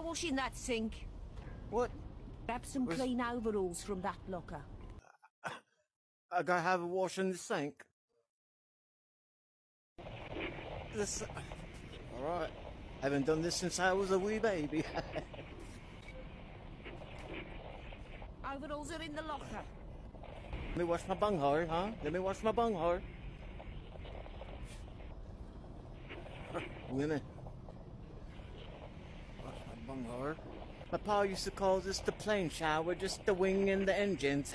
wash in that sink. What? Grab some clean overalls from that locker. I gotta have a wash in the sink. Alright. Haven't done this since I was a wee baby. Overalls are in the locker. Let me wash my bunghole, huh? Let me wash my bunghole. Women. Wash my bunghole. My pa used to call this the plane shower, just the wing and the engines.